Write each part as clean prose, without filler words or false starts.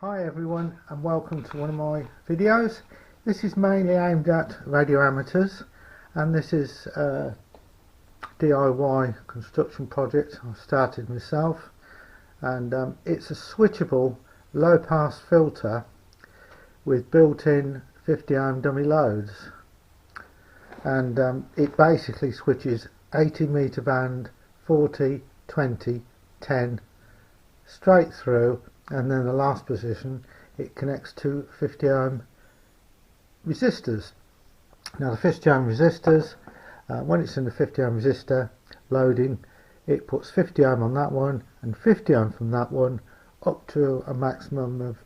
Hi everyone and welcome to one of my videos. This is mainly aimed at radio amateurs and this is a DIY construction project I started myself, and it's a switchable low pass filter with built-in 50 ohm dummy loads, and it basically switches 80 meter band, 40, 20, 10 straight through, and then the last position it connects to 50 ohm resistors. Now the 50 ohm resistors, when it's in the 50 ohm resistor loading, it puts 50 ohm on that one and 50 ohm from that one up to a maximum of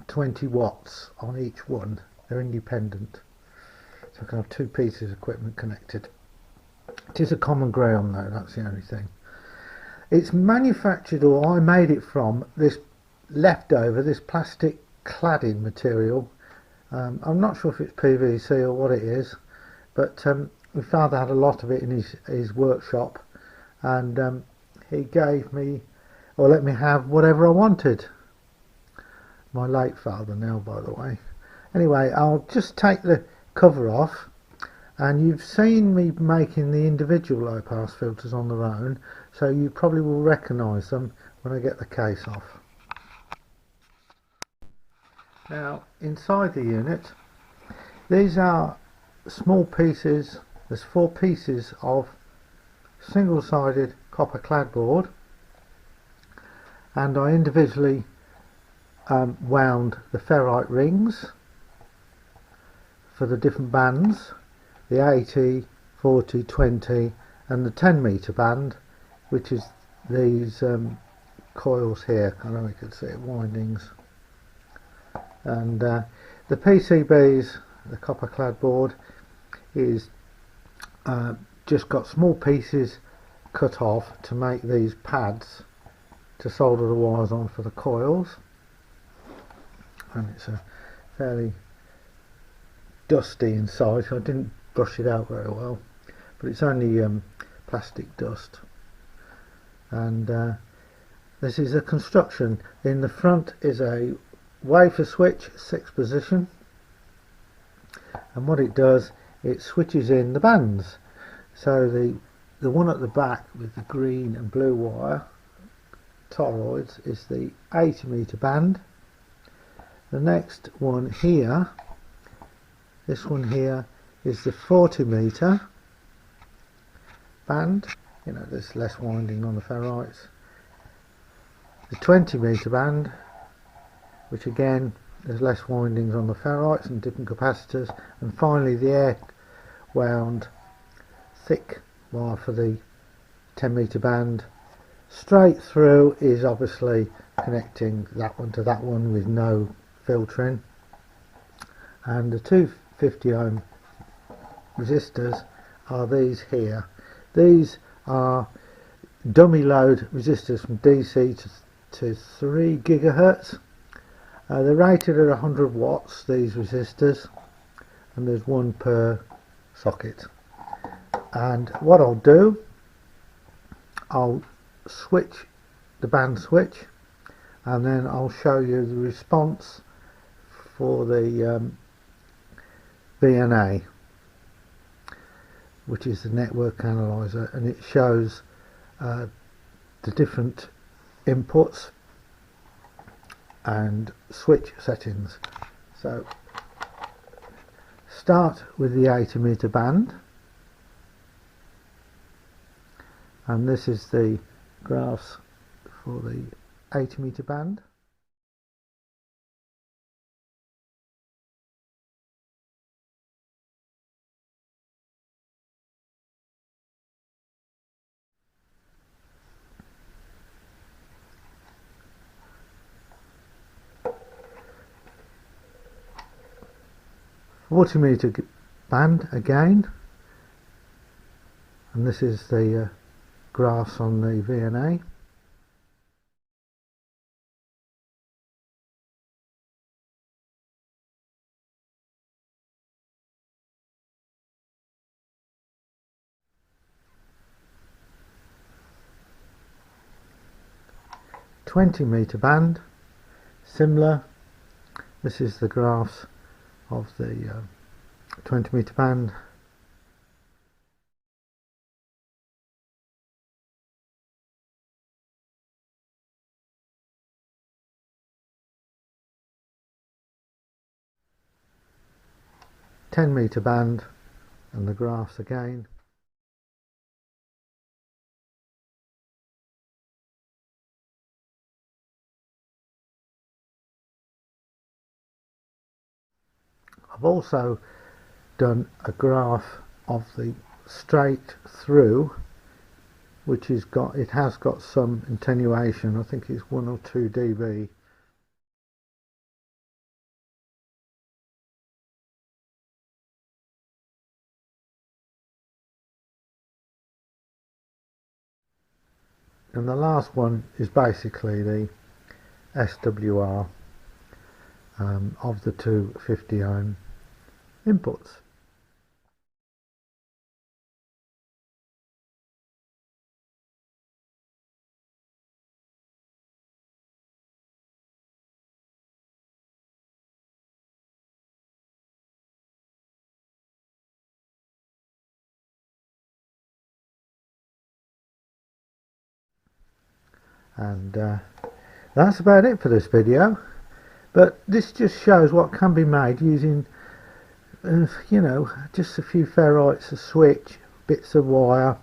20 watts on each one. They're independent, so I can have two pieces of equipment connected. It is a common ground though, that's the only thing. It's manufactured, or I made it from, this leftover, this plastic cladding material. I'm not sure if it's PVC or what it is, but my father had a lot of it in his workshop, and he gave me, or let me have whatever I wanted. My late father now, by the way. Anyway, I'll just take the cover off, and you've seen me making the individual low pass filters on their own, so you probably will recognise them when I get the case off. Now inside the unit, these are small pieces. There's 4 pieces of single-sided copper clapboard, and I individually wound the ferrite rings for the different bands, the 80, 40, 20 and the 10 meter band, which is these coils here. I don't know if you can see it, windings. And the PCBs, the copper clad board, is just got small pieces cut off to make these pads to solder the wires on for the coils, and it's a fairly dusty inside, so I didn't brush it out very well, but it's only plastic dust. And this is a construction. In the front is a wafer switch, 6 position, and what it does, it switches in the bands. So the one at the back with the green and blue wire toroids is the 80 meter band. The next one here, this one here, is the 40 meter band. You know, there's less winding on the ferrites. The 20 meter band, which again there's less windings on the ferrites and different capacitors, and finally the air wound thick wire for the 10 meter band. Straight through is obviously connecting that one to that one with no filtering, and the 250 ohm resistors are these here. These are dummy load resistors from DC to 3 gigahertz. They're rated at 100 watts, these resistors, and there's one per socket. And what I'll do, I'll switch the band switch, and then I'll show you the response for the VNA, which is the network analyzer, and it shows the different inputs and switch settings. So start with the 80 meter band, and this is the graphs for the 80 meter band. Meter band again, and this is the graphs on the VNA. .20 meter band, similar. This is the graphs of the 20 metre band. (10-metre band) and the graphs again. I've also done a graph of the straight through, which has got some attenuation. I think it's 1 or 2 dB. And the last one is basically the SWR of the 250 ohm inputs. And that's about it for this video, but this just shows what can be made using you know, just a few ferrites, a switch, bits of wire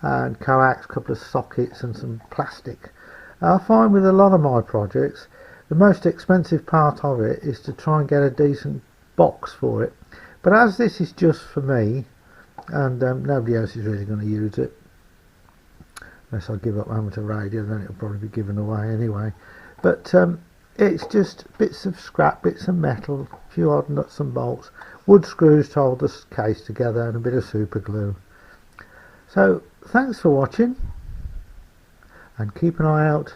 and coax, a couple of sockets and some plastic. I find with a lot of my projects the most expensive part of it is to try and get a decent box for it, but as this is just for me and nobody else is really going to use it unless I give up amateur radio, then it'll probably be given away anyway. But it's just bits of scrap, bits of metal, a few odd nuts and bolts, wood screws to hold the case together and a bit of super glue. So thanks for watching, and keep an eye out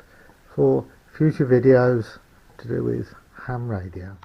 for future videos to do with ham radio.